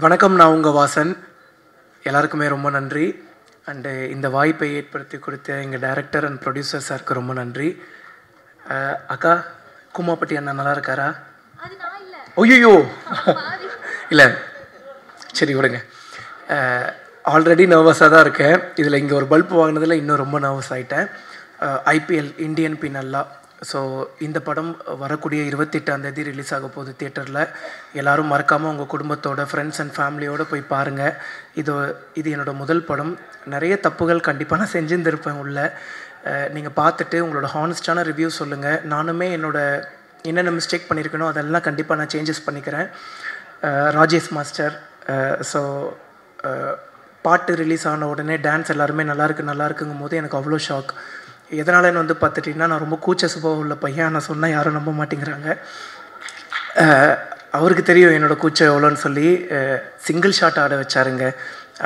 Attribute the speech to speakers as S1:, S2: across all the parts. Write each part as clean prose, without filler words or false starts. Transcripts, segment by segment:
S1: வணக்கம், நான் உங்கள் வாசன். எல்லாருக்குமே ரொம்ப நன்றி. அண்டு இந்த வாய்ப்பை ஏற்படுத்தி கொடுத்த எங்கள் டைரக்டர் அண்ட் ப்ரொடியூசர் சாருக்கு ரொம்ப நன்றி. அக்கா, கும்மாப்பட்டி அண்ணா நல்லா இருக்காரா? ஐயோ இல்லை, சரி விடுங்க. ஆல்ரெடி நர்வஸாக தான் இருக்கேன். இதில் இங்கே ஒரு பல்ப் வாங்கினதில் இன்னும் ரொம்ப நர்வஸ் ஆகிட்டேன். IPL Indian பின்னல்லா. ஸோ இந்த படம் வரக்கூடிய 28ஆம் தேதி ரிலீஸ் ஆக போகுது தியேட்டரில். எல்லோரும் மறக்காமல் உங்கள் குடும்பத்தோட, ஃப்ரெண்ட்ஸ் அண்ட் ஃபேமிலியோடு போய் பாருங்கள். இது என்னோடய முதல் படம். நிறைய தப்புகள் கண்டிப்பாக நான் செஞ்சுருந்துருப்பேன் உள்ள. நீங்கள் பார்த்துட்டு உங்களோட ஹானஸ்டான ரிவ்யூ சொல்லுங்கள். நானுமே என்னென்ன மிஸ்டேக் பண்ணியிருக்கணும் அதெல்லாம் கண்டிப்பாக நான் சேஞ்சஸ் பண்ணிக்கிறேன். ராஜேஷ் மாஸ்டர். ஸோ பாட்டு ரிலீஸ் ஆன உடனே டான்ஸ் எல்லாருமே நல்லாயிருக்குங்கும் போது எனக்கு அவ்வளோ ஷாக். எதனாலன்னு பார்த்துட்டிங்கன்னா, நான் ரொம்ப கூச்ச சுபாவம் உள்ள பையன். நான் சொன்னால் யாரும் நம்ப மாட்டேங்கிறாங்க. அவருக்கு தெரியும் என்னோடய கூச்சம் எவ்வளோன்னு சொல்லி சிங்கிள் ஷாட் ஆட வச்சாருங்க.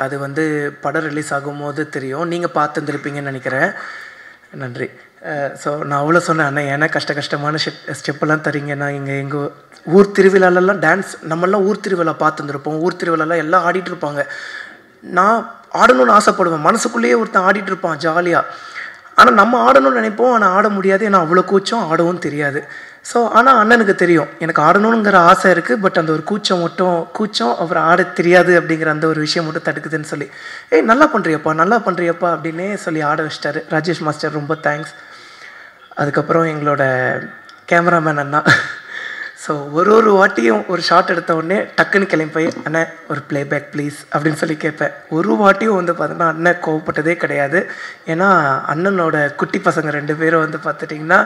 S1: அது படம் ரிலீஸ் ஆகும்போது தெரியும். நீங்கள் பார்த்துருந்துருப்பீங்கன்னு நினைக்கிறேன். நன்றி. ஸோ நான் அவ்வளோ சொன்னேன், அண்ணா ஏன்னா கஷ்டமான ஸ்டெப்பெல்லாம் தரீங்க. நான் எங்கள் ஊர் திருவிழாலெல்லாம் டான்ஸ் நம்மளாம் ஊர் திருவிழா பார்த்துருந்துருப்போம். ஊர் திருவிழாலாம் எல்லாம் ஆடிட்டு இருப்பாங்க. நான் ஆடணும்னு ஆசைப்படுவேன். மனசுக்குள்ளேயே ஒருத்தன் ஆடிட்டு இருப்பான் ஜாலியாக. ஆனால் நம்ம ஆடணும்னு நினைப்போம், ஆனால் ஆட முடியாது. ஏன்னா அவ்வளோ கூச்சம், ஆடவும் தெரியாது. ஸோ ஆனால் அண்ணனுக்கு தெரியும் எனக்கு ஆடணுங்கிற ஆசை இருக்குது. பட் அந்த ஒரு கூச்சம் அப்புறம் ஆட தெரியாது அப்படிங்கிற அந்த ஒரு விஷயம் மட்டும் தடுக்குதுன்னு சொல்லி, நல்லா பண்ணுறியப்பா அப்படின்னே சொல்லி ஆட வச்சிட்டாரு ராஜேஷ் மாஸ்டர். ரொம்ப தேங்க்ஸ். அதுக்கப்புறம் எங்களோட கேமராமேன் அண்ணா. ஸோ ஒரு வாட்டியும் ஒரு ஷாட் எடுத்த உடனே டக்குன்னு கிளம்பி போய், அண்ணன் ஒரு ப்ளேபேக் ப்ளீஸ் அப்படின்னு சொல்லி கேட்பேன். ஒரு வாட்டியும் பார்த்தீங்கன்னா அண்ணன் கோவப்பட்டதே கிடையாது. ஏன்னா அண்ணனோட குட்டி பசங்க 2 பேரும் பார்த்துட்டிங்கன்னா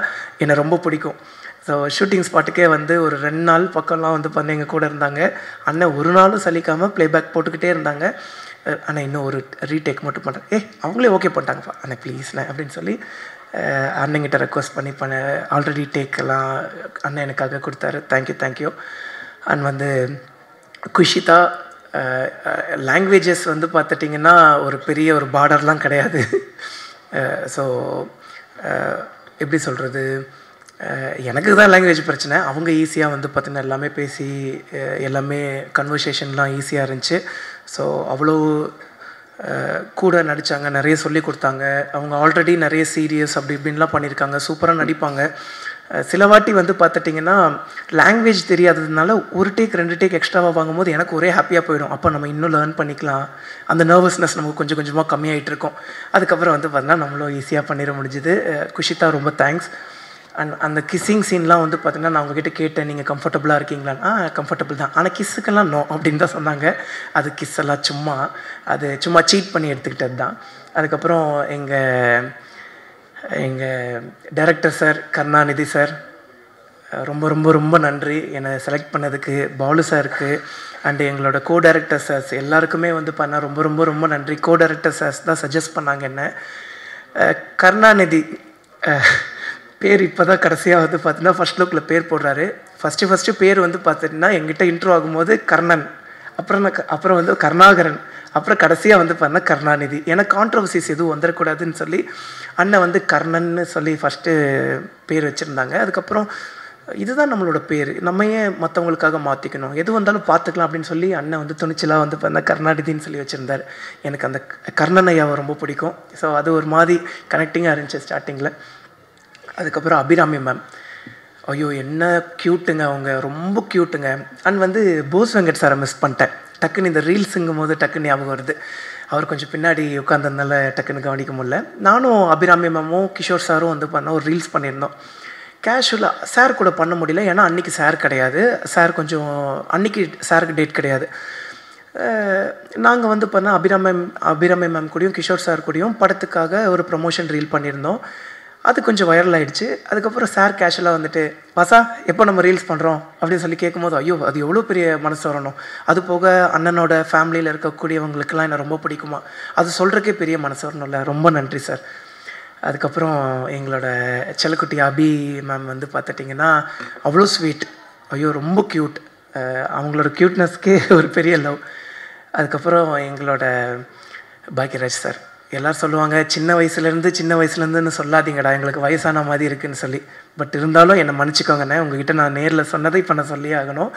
S1: என்னை ரொம்ப பிடிக்கும். ஸோ ஷூட்டிங் ஸ்பாட்டுக்கே ஒரு 2 நாள் பக்கம்லாம் பார்த்தீங்கன்னா எங்கள் கூட இருந்தாங்க. அண்ணன் ஒரு நாளும் சலிக்காமல் ப்ளேபேக் போட்டுக்கிட்டே இருந்தாங்க. அண்ணா இன்னும் ஒரு ரீடேக் மட்டும் பண்ணுறேன். அவங்களே ஓகே பண்ணிட்டாங்கப்பா அண்ணன் ப்ளீஸ்ண்ணே அப்படின்னு சொல்லி அண்ணங்கிட்ட ரெக்வஸ்ட் பண்ணி ஆல்ரெடி டேக்கெல்லாம் அண்ணன் எனக்காக கொடுத்தாரு. தேங்க்யூ. அண்ட் குஷிதா. லாங்குவேஜஸ் பார்த்துட்டிங்கன்னா ஒரு பெரிய ஒரு பார்டர்லாம் கிடையாது. ஸோ எப்படி சொல்கிறது, எனக்கு தான் லாங்குவேஜ் பிரச்சனை. அவங்க ஈஸியாக பார்த்திங்கன்னா எல்லாமே பேசி எல்லாமே கன்வர்சேஷன்லாம் ஈஸியாக இருந்துச்சு. ஸோ அவ்வளோ கூட நடித்தாங்க, நிறைய சொல்லி கொடுத்தாங்க. அவங்க ஆல்ரெடி நிறைய சீரியஸ் அப்படி இப்படின்லாம் பண்ணியிருக்காங்க. சூப்பராக நடிப்பாங்க. சில வாட்டி பார்த்துட்டிங்கன்னா லாங்குவேஜ் தெரியாததுனால 1 டேக் 2 டேக் எக்ஸ்ட்ராவாக வாங்கும்போது எனக்கு ஒரே ஹாப்பியாக போயிடும். அப்போ நம்ம இன்னும் லேர்ன் பண்ணிக்கலாம். அந்த நர்வஸ்னஸ் நமக்கு கொஞ்சம் கொஞ்சமாக கம்மியாகிட்டு இருக்கும். அதுக்கப்புறம் பார்த்தீங்கன்னா நம்மளும் ஈஸியாக பண்ணிட முடிஞ்சுது. குஷிதா ரொம்ப தேங்க்ஸ். அண்ட் அந்த கிஸ்ஸிங் சீன்லாம் பார்த்திங்கன்னா நான் அவங்ககிட்ட கேட்டேன், நீங்கள் கம்ஃபர்டபுளாக இருக்கீங்களான்னு. கம்ஃபர்டபுள் தான், ஆனால் கிஸ்ஸுக்கெல்லாம் நோ அப்படின்னு தான் சொன்னாங்க. அது கிஸ் எல்லாம் சும்மா சீட் பண்ணி எடுத்துக்கிட்டது தான். அதுக்கப்புறம் எங்கள் டைரக்டர் சார் கருணாநிதி சார் ரொம்ப ரொம்ப ரொம்ப நன்றி என்னை செலக்ட் பண்ணதுக்கு. பாலு சாருக்கு அண்டு எங்களோட கோ டைரக்டர் சார்ஸ் எல்லாருக்குமே பண்ண ரொம்ப ரொம்ப ரொம்ப நன்றி. கோ டைரக்டர் சார்ஸ் தான் சஜஸ்ட் பண்ணாங்க என்ன. கருணாநிதி பேர் இப்போ தான் கடைசியாக பார்த்தீங்கன்னா ஃபர்ஸ்ட் லுக்கில் பேர் போடுறாரு. ஃபஸ்ட்டு பேர் பார்த்துட்டிங்கன்னா எங்கிட்ட இன்ட்ரோ ஆகும்போது கர்ணன், அப்புறம் கருணாகரன், அப்புறம் கடைசியாக பார்த்தீங்கன்னா கருணாநிதி. ஏன்னா கான்ட்ரவர்சிஸ் எதுவும் வந்துடக்கூடாதுன்னு சொல்லி அண்ணன் கர்ணன்னு சொல்லி ஃபஸ்ட்டு பேர் வச்சுருந்தாங்க. அதுக்கப்புறம் இதுதான் நம்மளோட பேர், நம்ம ஏன் மற்றவங்களுக்காக மாற்றிக்கணும், எது வந்தாலும் பார்த்துக்கலாம் அப்படின்னு சொல்லி அண்ணன் துணிச்சலாக பார்த்தீங்கன்னா கருணாநிதின்னு சொல்லி வச்சுருந்தார். எனக்கு அந்த கர்ணன் ஐயாவை ரொம்ப பிடிக்கும். ஸோ அது ஒரு மாதிரி கனெக்டிங்காக இருந்துச்சு ஸ்டார்டிங்கில். அதுக்கப்புறம் அபிராமி மேம், ஐயோ என்ன க்யூட்டுங்க, அவங்க ரொம்ப க்யூட்டுங்க. அண்ட் போஸ் வெங்கட் சாரை மிஸ் பண்ணிட்டேன். டக்குன்னு இந்த ரீல்ஸுங்கும் போது டக்குன்னு ஞாபகம் வருது. அவர் கொஞ்சம் பின்னாடி உட்காந்ததுனால டக்குன்னு கவனிக்க முடியல. நானும் அபிராமி மேமும் கிஷோர் சாரும் பண்ண ஒரு ரீல்ஸ் பண்ணியிருந்தோம். கேஷுவலாக சார் கூட பண்ண முடியல, ஏன்னா அன்றைக்கி சார் கிடையாது. சார் கொஞ்சம் அன்றைக்கி சாருக்கு டேட் கிடையாது. நாங்கள் பண்ணால் அபிராமி மேம் கூடயும் கிஷோர் சார் கூடயும் படத்துக்காக ஒரு ப்ரமோஷன் ரீல் பண்ணியிருந்தோம். அது கொஞ்சம் வைரல் ஆகிடுச்சு. அதுக்கப்புறம் சார் கேஷுவலாக வாசா எப்போ நம்ம ரீல்ஸ் பண்ணுறோம் அப்படின்னு சொல்லி கேட்கும்போது, ஐயோ அது எவ்வளோ பெரிய மனசு வரணும். அது போக அண்ணனோட ஃபேமிலியில் இருக்கக்கூடியவங்களுக்கெல்லாம் என்னை ரொம்ப பிடிக்குமா, அது சொல்கிறக்கே பெரிய மனசு வரணும்ல. ரொம்ப நன்றி சார். அதுக்கப்புறம் எங்களோட செல்லக்குட்டி அபி மேம் பார்த்துட்டிங்கன்னா அவ்வளோ ஸ்வீட், ஐயோ ரொம்ப க்யூட். அவங்களோட க்யூட்னஸ்க்கே ஒரு பெரிய லவ். அதுக்கப்புறம் எங்களோட பாக்யராஜ் சார் எல்லோரும் சொல்லுவாங்க சின்ன வயசுலேருந்துன்னு சொல்லாதீங்கடா, எங்களுக்கு வயசான மாதிரி இருக்குதுன்னு சொல்லி. பட் இருந்தாலும் என்னை மன்னிச்சிக்கோங்கண்ணே, உங்ககிட்ட நான் நேரில் சொன்னதை இப்போ நான் சொல்லியே ஆகணும்.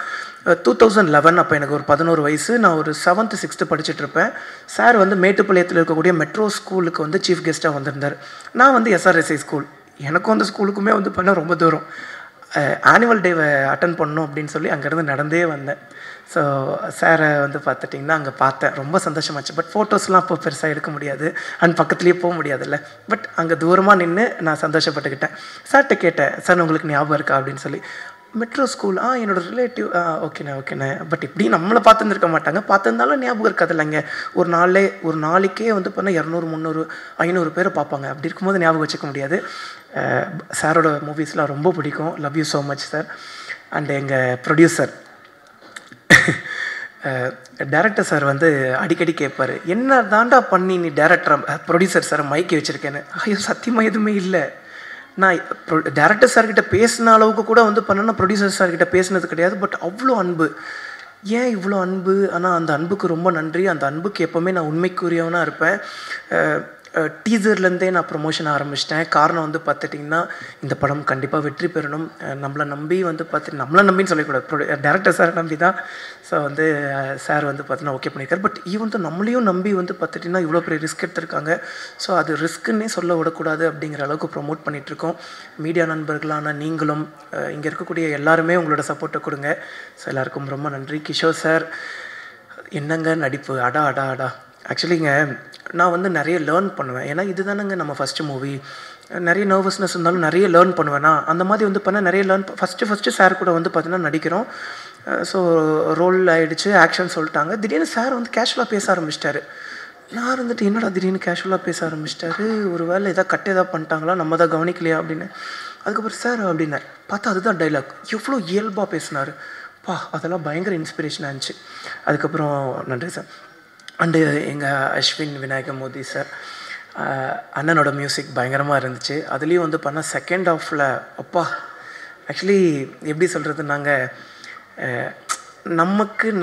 S1: 2011 அப்போ எனக்கு ஒரு 11 வயசு. நான் ஒரு 7th 6th படிச்சுட்ருப்பேன். சார் வந்து மேட்டுப்பாளையத்தில் இருக்கக்கூடிய மெட்ரோ ஸ்கூலுக்கு வந்து சீஃப் கெஸ்ட்டாக வந்திருந்தார். நான் வந்து SRSI ஸ்கூல், எனக்கும் அந்த ஸ்கூலுக்குமே வந்து பண்ண ரொம்ப தூரம். ஆனுவல் டேவை அட்டன் பண்ணணும் அப்படின்னு சொல்லி அங்கேருந்து நடந்தே வந்தேன். ஸோ சாரை வந்து பார்த்துட்டிங்கன்னா அங்கே பார்த்தேன், ரொம்ப சந்தோஷமாச்சு. பட் ஃபோட்டோஸ்லாம் அப்போ பெருசாக எடுக்க முடியாது அண்ட் பக்கத்துலேயே போக முடியாதுல்ல. பட் அங்கே தூரமாக நின்று நான் சந்தோஷப்பட்டுக்கிட்டேன். சார்கிட்ட கேட்டேன், சார் உங்களுக்கு ஞாபகம் இருக்கா அப்படின்னு சொல்லி. மெட்ரோ ஸ்கூல், என்னோடய ரிலேட்டிவ், ஓகேண்ணே. பட் இப்படி நம்மளை பார்த்துருந்துருக்க மாட்டாங்க, பார்த்துருந்தாலும் ஞாபகம் இருக்காது இல்லைங்க. ஒரு நாளைக்கே வந்து பண்ணால் 200 300 500 பேரை பார்ப்பாங்க. அப்படி இருக்கும்போது ஞாபகம் வச்சுக்க முடியாது. சாரோட மூவிஸ்லாம் ரொம்ப பிடிக்கும். Love you so much sir. And எங்கள் ப்ரொடியூசர் டேரக்டர் சார் வந்து அடிக்கடி கேட்பார், என்ன தாண்டா பண்ணி நீ ப்ரொடியூசர் சாரை மைக்கி வச்சுருக்கேன்னு. ஐயோ சத்தியமாக எதுவுமே இல்லை. நான் டேரக்டர் சார்கிட்ட பேசின அளவுக்கு கூட வந்து பண்ணேன்னா ப்ரொடியூசர் சார்கிட்ட பேசினது கிடையாது. பட் அவ்வளோ அன்பு, ஏன் இவ்வளோ அன்பு? ஆனால் அந்த அன்புக்கு ரொம்ப நன்றி. அந்த அன்புக்கு எப்போவுமே நான் உண்மைக்குரியவனாக இருப்பேன். டீசர்லேருந்தே நான் ப்ரொமோஷன் ஆரம்பிச்சிட்டேன். காரணம் வந்து பார்த்துட்டிங்கன்னா இந்த படம் கண்டிப்பாக வெற்றி பெறணும். நம்மளை நம்பின்னு சொல்லக்கூடாது, டேரக்டர் சார் நம்பி தான். ஸோ வந்து சார் வந்து பார்த்தீங்கன்னா ஓகே பண்ணியிருக்காரு. பட் ஈவன் தான் நம்மளையும் நம்பி வந்து பார்த்துட்டிங்கன்னா இவ்வளோ பெரிய ரிஸ்க் எடுத்திருக்காங்க. ஸோ அது ரிஸ்க்குன்னே சொல்ல விடக்கூடாது அப்படிங்கிற அளவுக்கு ப்ரொமோட் பண்ணிகிட்ருக்கோம். மீடியா நண்பர்களான நீங்களும் இங்கே இருக்கக்கூடிய எல்லாருமே உங்களோட சப்போர்ட்டை கொடுங்க. ஸோ எல்லாருக்கும் ரொம்ப நன்றி. கிஷோர் சார் என்னங்க நடிப்பு, அடா. ஆக்சுவலிங்க நான் வந்து நிறைய லேர்ன் பண்ணுவேன். ஏன்னா இது தானேங்க நம்ம ஃபஸ்ட்டு மூவி. நிறைய நர்வஸ்னஸ் இருந்தாலும் நிறைய லேர்ன் பண்ணுவேன்னா அந்த மாதிரி வந்து பண்ணால் நிறைய ஃபஸ்ட்டு சார் கூட வந்து பார்த்தீங்கன்னா நடிக்கிறோம். ஸோ ரோல் ஆகிடுச்சு, ஆக்ஷன் சொல்லிட்டாங்க. திடீர்னு சார் வந்து கேஷுவலாக பேச ஆரம்பிச்சிட்டாரு. நான் இருந்துட்டு என்னடா திடீர்னு கேஷுவலாக பேச ஆரம்பிச்சிட்டாரு, ஒரு வேளை எதாவது பண்ணிட்டாங்களா, நம்ம தான் கவனிக்கலையா அப்படின்னு. அதுக்கப்புறம் சார் அப்படின்னு பார்த்தா அதுதான் டைலாக். எவ்வளோ இயல்பாக பேசினார் அதெல்லாம் பயங்கர இன்ஸ்பிரேஷனாக இருந்துச்சு. அதுக்கப்புறம் நன்றி சார். அண்டு எங்கள் அஸ்வின் விநாயகமூர்த்தி சார், அண்ணனோட மியூசிக் பயங்கரமாக இருந்துச்சு. அதுலேயும் வந்து பண்ணால் செகண்ட் ஹாஃபில் ஆக்சுவலி எப்படி சொல்கிறது, நாங்கள்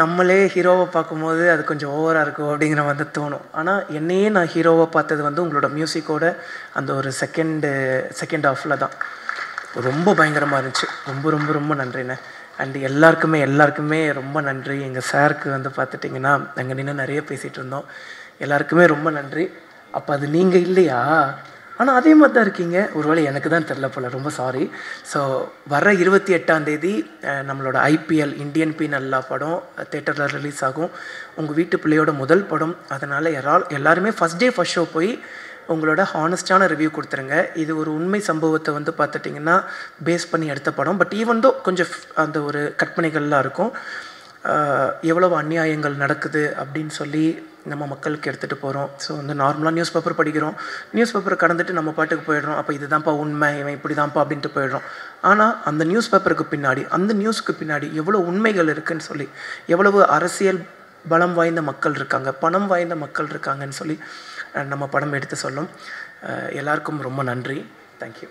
S1: நம்மளே ஹீரோவை பார்க்கும்போது அது கொஞ்சம் ஓவராக இருக்கும் அப்படிங்கிற வந்து தோணும். ஆனால் என்னையே நான் ஹீரோவை பார்த்தது வந்து உங்களோட மியூசிக்கோட அந்த ஒரு செகண்ட் ஹாஃபில் தான். ரொம்ப பயங்கரமாக இருந்துச்சு. ரொம்ப ரொம்ப ரொம்ப நன்றிண்ணே. அண்டு எல்லாருக்குமே ரொம்ப நன்றி. எங்கள் சாருக்கு வந்து பார்த்துட்டிங்கன்னா நாங்கள் நின்று நிறைய பேசிகிட்டு இருந்தோம். எல்லாருக்குமே ரொம்ப நன்றி. அப்போ அது நீங்கள் இல்லையா? ஆனால் அதே மாதிரி தான் இருக்கீங்க. ஒருவேளை எனக்கு தான் தெரில போல், ரொம்ப சாரி. ஸோ வர 28ஆம் தேதி நம்மளோட IPL இந்தியன் பீனல் லா படம் தேட்டரில் ரிலீஸ் ஆகும். உங்கள் வீட்டு பிள்ளையோட முதல் படம். அதனால் எல்லாருமே ஃபஸ்ட் டே ஃபஸ்ட் ஷோ போய் உங்களோட ஹானஸ்டான ரிவ்யூ கொடுத்துருங்க. இது ஒரு உண்மை சம்பவத்தை வந்து பார்த்துட்டிங்கன்னா பேஸ் பண்ணி எடுத்த படம். பட் ஈவன் தோ கொஞ்சம் அந்த ஒரு கற்பனைகள்லாம் இருக்கும். எவ்வளவு அநியாயங்கள் நடக்குது அப்படின்னு சொல்லி நம்ம மக்களுக்கு எடுத்துகிட்டு போகிறோம். ஸோ வந்து நார்மலாக நியூஸ் பேப்பர் படிக்கிறோம், நியூஸ் பேப்பரை கடந்துட்டு நம்ம பாட்டுக்கு போயிடுறோம். அப்போ இதுதான்ப்பா உண்மை, இவன் இப்படி தான்ப்பா அப்படின்ட்டு போயிடுறோம். ஆனால் அந்த நியூஸ் பேப்பருக்கு பின்னாடி, அந்த நியூஸுக்கு பின்னாடி எவ்வளோ உண்மைகள் இருக்குதுன்னு சொல்லி, எவ்வளவு அரசியல் பலம் வாய்ந்த மக்கள் இருக்காங்க, பணம் வாய்ந்த மக்கள் இருக்காங்கன்னு சொல்லி நம்ம படம் எடுத்து சொல்லும். எல்லாருக்கும் ரொம்ப நன்றி. தேங்க்யூ.